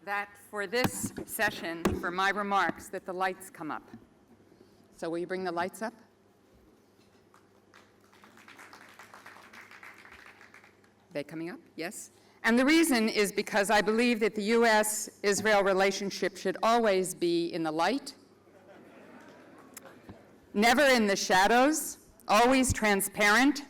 that for this session, for my remarks, that the lights come up. So will you bring the lights up? They coming up? Yes. And the reason is because I believe that the U.S.-Israel relationship should always be in the light, never in the shadows, always transparent,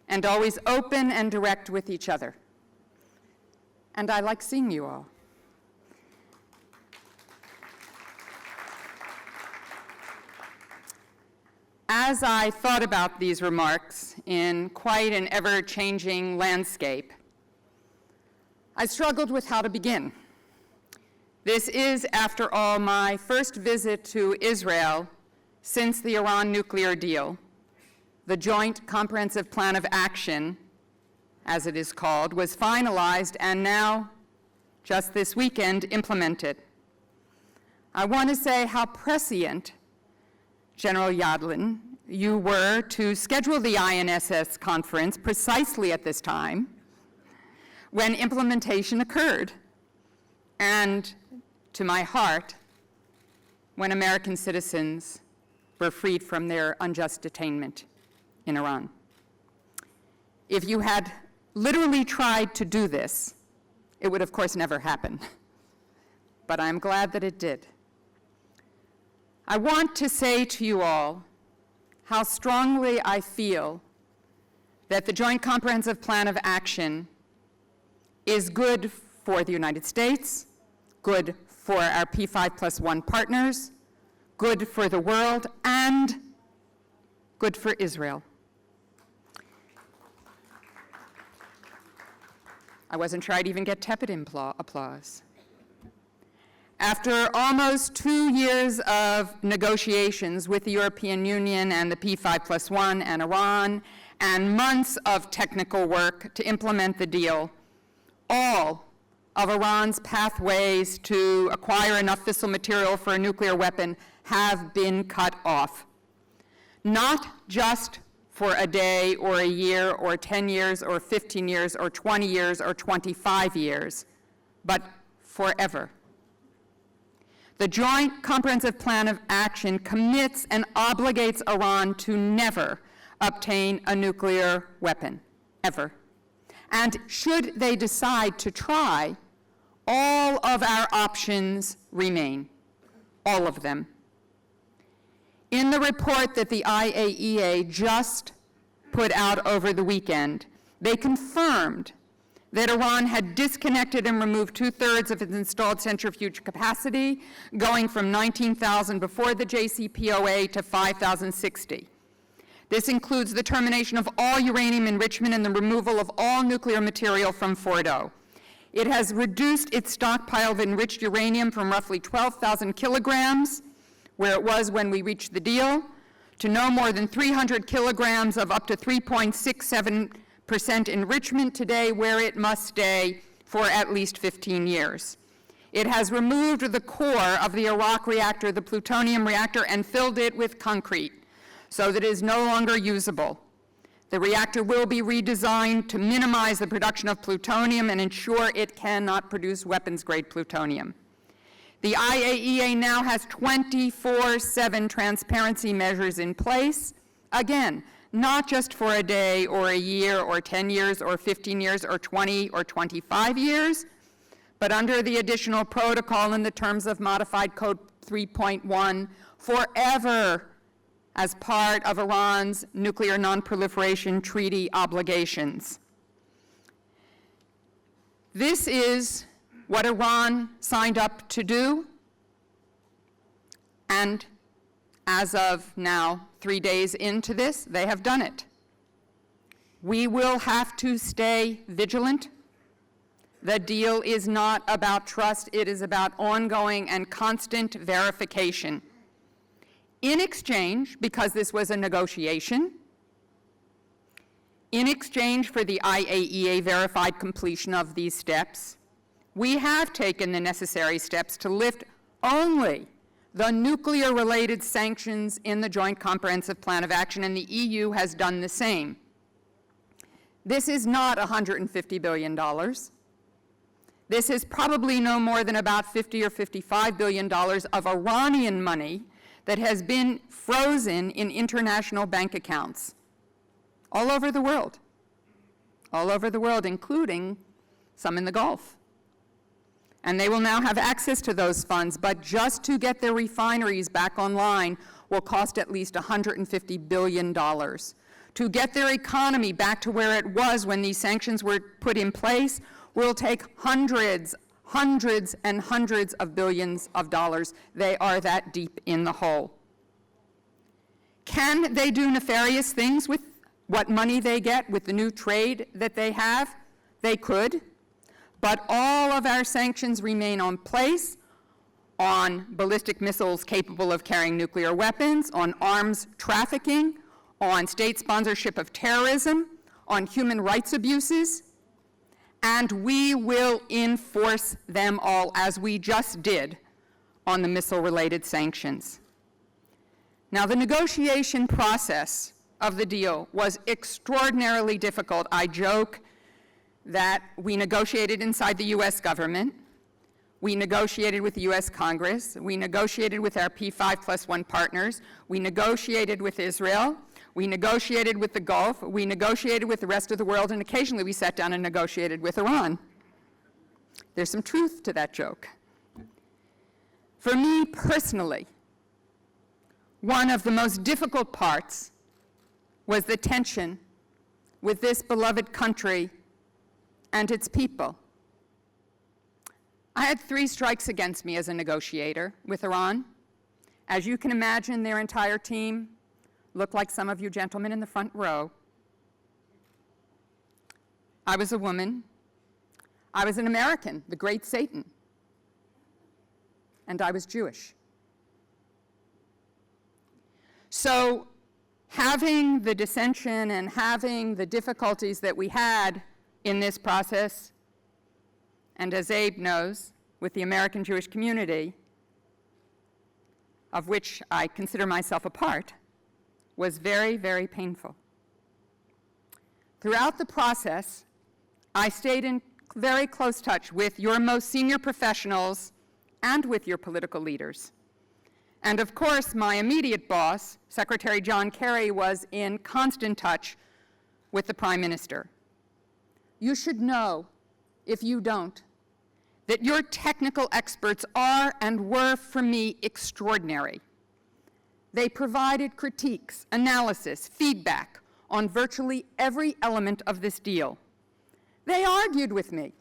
and always open and direct with each other. And I like seeing you all. As I thought about these remarks in quite an ever-changing landscape, I struggled with how to begin. This is, after all, my first visit to Israel since the Iran nuclear deal. The Joint Comprehensive Plan of Action, as it is called, was finalized and now, just this weekend, implemented. I want to say how prescient, General Yadlin, you were to schedule the INSS conference precisely at this time when implementation occurred, and to my heart, when American citizens were freed from their unjust detainment in Iran. If you had literally tried to do this, it would of course never happen. But I'm glad that it did. I want to say to you all how strongly I feel that the Joint Comprehensive Plan of Action is good for the United States, good for our P5+1 partners, good for the world, and good for Israel. I wasn't sure I'd even get tepid applause. After almost 2 years of negotiations with the European Union and the P5+1 and Iran, and months of technical work to implement the deal, all of Iran's pathways to acquire enough fissile material for a nuclear weapon have been cut off. Not just for a day or a year or 10 years or 15 years or 20 years or 25 years, but forever. The Joint Comprehensive Plan of Action commits and obligates Iran to never obtain a nuclear weapon, ever. And should they decide to try, all of our options remain, all of them. In the report that the IAEA just put out over the weekend, they confirmed that Iran had disconnected and removed 2/3 of its installed centrifuge capacity, going from 19,000 before the JCPOA to 5,060. This includes the termination of all uranium enrichment and the removal of all nuclear material from Fordo. It has reduced its stockpile of enriched uranium from roughly 12,000 kilograms, where it was when we reached the deal, to no more than 300 kilograms of up to 3.67% enrichment today, where it must stay for at least 15 years. It has removed the core of the Iraq reactor, the plutonium reactor, and filled it with concrete, so that it is no longer usable. The reactor will be redesigned to minimize the production of plutonium and ensure it cannot produce weapons-grade plutonium. The IAEA now has 24/7 transparency measures in place, again, not just for a day or a year or 10 years or 15 years or 20 or 25 years, but under the additional protocol in the terms of Modified Code 3.1 forever, as part of Iran's nuclear non-proliferation treaty obligations. This is what Iran signed up to do, and as of now, 3 days into this, they have done it. We will have to stay vigilant. The deal is not about trust, it is about ongoing and constant verification. In exchange, because this was a negotiation, in exchange for the IAEA verified completion of these steps, we have taken the necessary steps to lift only the nuclear-related sanctions in the Joint Comprehensive Plan of Action, and the EU has done the same. This is not $150 billion. This is probably no more than about $50 or $55 billion of Iranian money that has been frozen in international bank accounts all over the world, including some in the Gulf. And they will now have access to those funds, but just to get their refineries back online will cost at least $150 billion. To get their economy back to where it was when these sanctions were put in place will take hundreds and hundreds of billions of dollars. They are that deep in the hole. Can they do nefarious things with what money they get with the new trade that they have? They could. But all of our sanctions remain in place on ballistic missiles capable of carrying nuclear weapons, on arms trafficking, on state sponsorship of terrorism, on human rights abuses, and we will enforce them all, as we just did on the missile-related sanctions. Now, the negotiation process of the deal was extraordinarily difficult. I joke that we negotiated inside the US government, we negotiated with the US Congress, we negotiated with our P5+1 partners, we negotiated with Israel, we negotiated with the Gulf, we negotiated with the rest of the world, and occasionally we sat down and negotiated with Iran. There's some truth to that joke. For me personally, one of the most difficult parts was the tension with this beloved country and its people. I had 3 strikes against me as a negotiator with Iran. As you can imagine, their entire team looked like some of you gentlemen in the front row. I was a woman. I was an American, the great Satan. And I was Jewish. So having the dissension and having the difficulties that we had in this process, and as Abe knows, with the American Jewish community, of which I consider myself a part, was very, very painful. Throughout the process, I stayed in very close touch with your most senior professionals and with your political leaders. And of course, my immediate boss, Secretary John Kerry, was in constant touch with the Prime Minister. You should know, if you don't, that your technical experts are and were, for me, extraordinary. They provided critiques, analysis, feedback on virtually every element of this deal. They argued with me,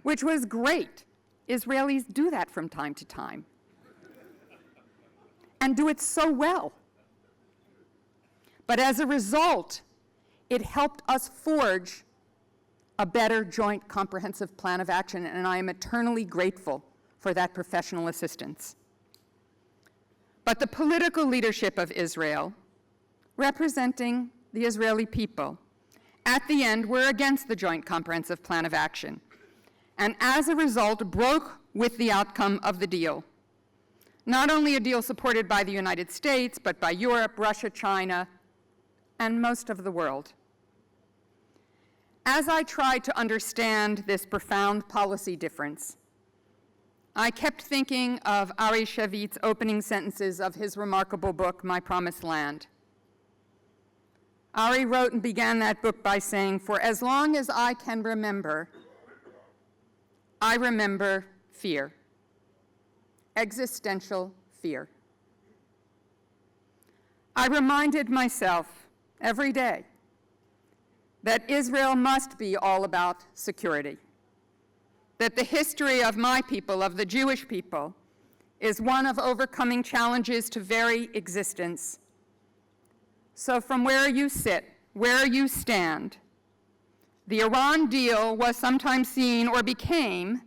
which was great. Israelis do that from time to time, and do it so well. But as a result, it helped us forge a better joint comprehensive plan of action, and I am eternally grateful for that professional assistance. But the political leadership of Israel, representing the Israeli people, at the end were against the joint comprehensive plan of action, and as a result broke with the outcome of the deal. Not only a deal supported by the United States, but by Europe, Russia, China, and most of the world. As I tried to understand this profound policy difference, I kept thinking of Ari Shavit's opening sentences of his remarkable book, My Promised Land. Ari wrote and began that book by saying, "For as long as I can remember, I remember fear, existential fear. I reminded myself every day that Israel must be all about security, that the history of my people, of the Jewish people, is one of overcoming challenges to very existence. So from where you sit, where you stand, the Iran deal was sometimes seen or became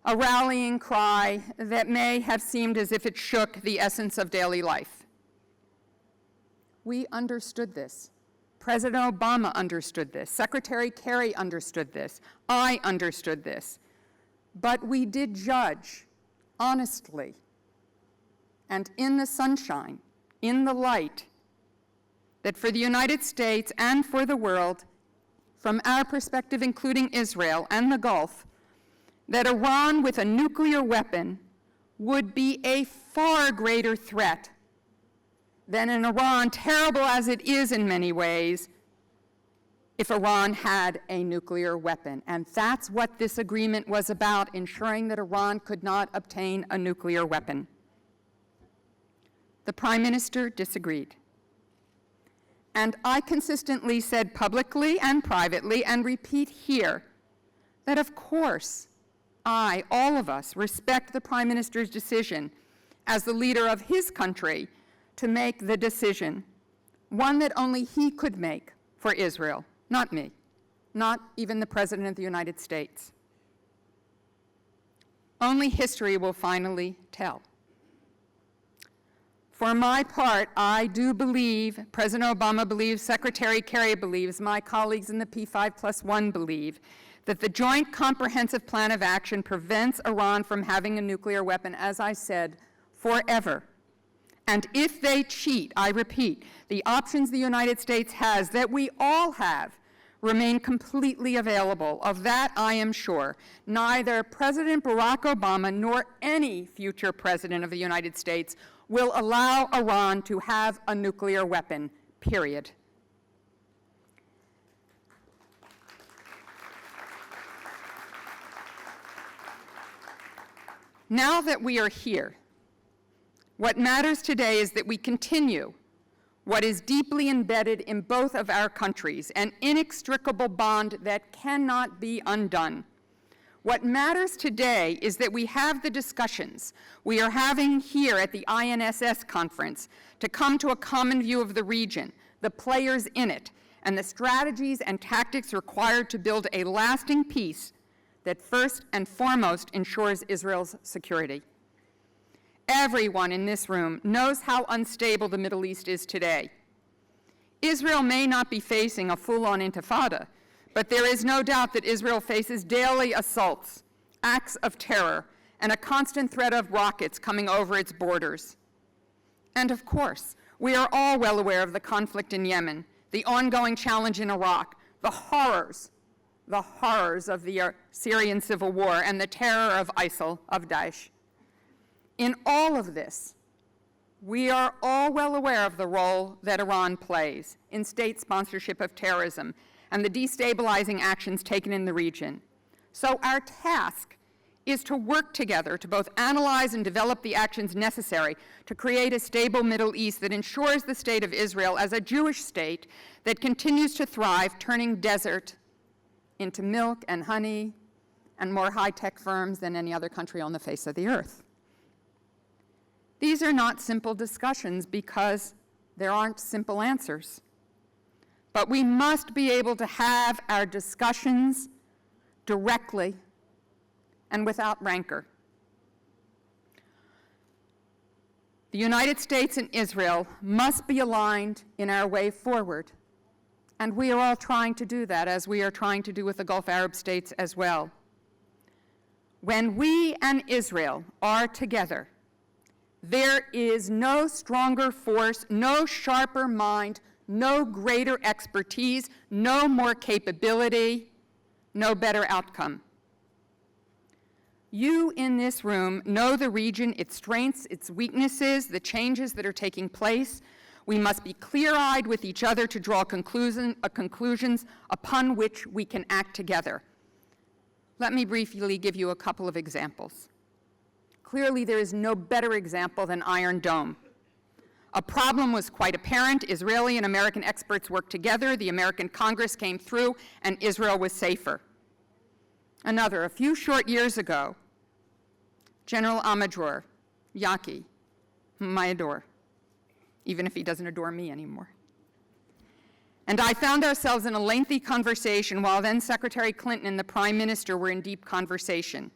a rallying cry that may have seemed as if it shook the essence of daily life. We understood this. President Obama understood this. Secretary Kerry understood this. I understood this. But we did judge honestly and in the sunshine, in the light, that for the United States and for the world, from our perspective, including Israel and the Gulf, that Iran with a nuclear weapon would be a far greater threat than an Iran, terrible as it is in many ways, if Iran had a nuclear weapon. And that's what this agreement was about, ensuring that Iran could not obtain a nuclear weapon. The Prime Minister disagreed. And I consistently said publicly and privately, and repeat here, that of course, all of us, respect the Prime Minister's decision as the leader of his country to make the decision, one that only he could make for Israel, not me, not even the President of the United States. Only history will finally tell. For my part, I do believe, President Obama believes, Secretary Kerry believes, my colleagues in the P5+1 believe, that the Joint Comprehensive Plan of Action prevents Iran from having a nuclear weapon, as I said, forever. And if they cheat, I repeat, the options the United States has, that we all have, remain completely available. Of that, I am sure. Neither President Barack Obama nor any future president of the United States will allow Iran to have a nuclear weapon, period. Now that we are here, what matters today is that we continue what is deeply embedded in both of our countries, an inextricable bond that cannot be undone. What matters today is that we have the discussions we are having here at the INSS conference to come to a common view of the region, the players in it, and the strategies and tactics required to build a lasting peace that first and foremost ensures Israel's security. Everyone in this room knows how unstable the Middle East is today. Israel may not be facing a full-on intifada, but there is no doubt that Israel faces daily assaults, acts of terror, and a constant threat of rockets coming over its borders. And of course, we are all well aware of the conflict in Yemen, the ongoing challenge in Iraq, the horrors of the Syrian civil war, and the terror of ISIL, of Daesh. In all of this, we are all well aware of the role that Iran plays in state sponsorship of terrorism and the destabilizing actions taken in the region. So our task is to work together to both analyze and develop the actions necessary to create a stable Middle East that ensures the state of Israel as a Jewish state that continues to thrive, turning desert into milk and honey and more high-tech firms than any other country on the face of the earth. These are not simple discussions because there aren't simple answers. But we must be able to have our discussions directly and without rancor. The United States and Israel must be aligned in our way forward. And we are all trying to do that, as we are trying to do with the Gulf Arab states as well. When we and Israel are together, there is no stronger force, no sharper mind, no greater expertise, no more capability, no better outcome. You in this room know the region, its strengths, its weaknesses, the changes that are taking place. We must be clear-eyed with each other to draw conclusions upon which we can act together. Let me briefly give you a couple of examples. Clearly, there is no better example than Iron Dome. A problem was quite apparent. Israeli and American experts worked together. The American Congress came through, and Israel was safer. Another, a few short years ago, General Amador Yaki, whom I adore, even if he doesn't adore me anymore. And I found ourselves in a lengthy conversation while then Secretary Clinton and the Prime Minister were in deep conversation.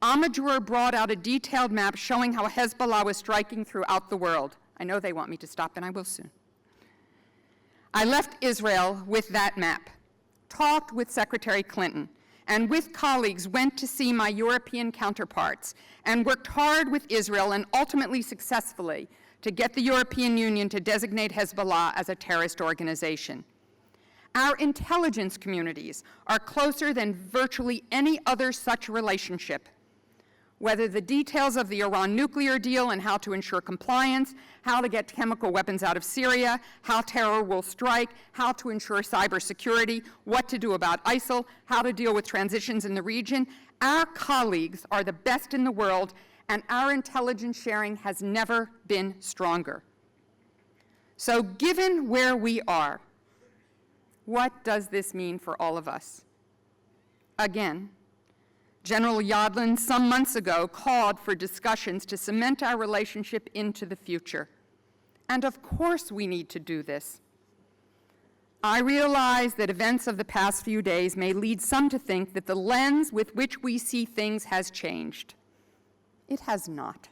Amador brought out a detailed map showing how Hezbollah was striking throughout the world. I know they want me to stop, and I will soon. I left Israel with that map, talked with Secretary Clinton, and with colleagues went to see my European counterparts and worked hard with Israel and ultimately successfully to get the European Union to designate Hezbollah as a terrorist organization. Our intelligence communities are closer than virtually any other such relationship. Whether the details of the Iran nuclear deal and how to ensure compliance, how to get chemical weapons out of Syria, how terror will strike, how to ensure cybersecurity, what to do about ISIL, how to deal with transitions in the region, our colleagues are the best in the world, and our intelligence sharing has never been stronger. So given where we are, what does this mean for all of us? Again, General Yadlin some months ago called for discussions to cement our relationship into the future. And of course we need to do this. I realize that events of the past few days may lead some to think that the lens with which we see things has changed. It has not.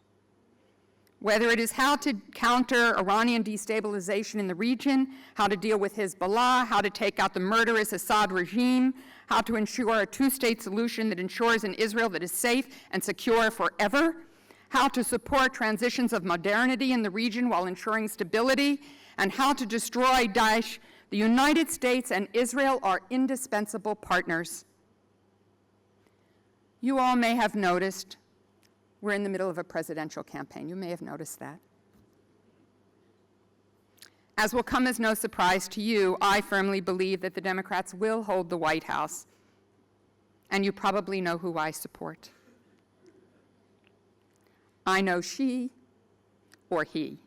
Whether it is how to counter Iranian destabilization in the region, how to deal with Hezbollah, how to take out the murderous Assad regime, how to ensure a two-state solution that ensures an Israel that is safe and secure forever, how to support transitions of modernity in the region while ensuring stability, and how to destroy Daesh, the United States and Israel are indispensable partners. You all may have noticed we're in the middle of a presidential campaign. You may have noticed that. As will come as no surprise to you, I firmly believe that the Democrats will hold the White House, and you probably know who I support. I know she, or he,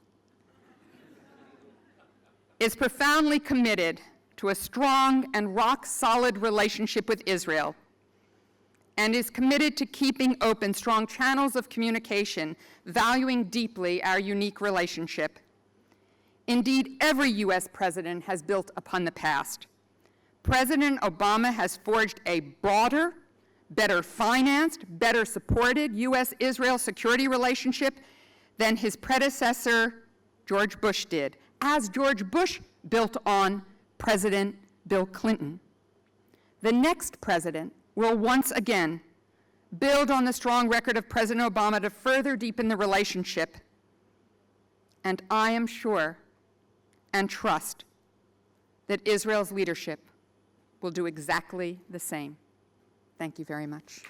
is profoundly committed to a strong and rock-solid relationship with Israel, and is committed to keeping open strong channels of communication, valuing deeply our unique relationship. Indeed, every U.S. president has built upon the past. President Obama has forged a broader, better financed, better supported U.S.-Israel security relationship than his predecessor, George Bush, did, as George Bush built on President Bill Clinton. The next president will once again build on the strong record of President Obama to further deepen the relationship. And I am sure and trust that Israel's leadership will do exactly the same. Thank you very much.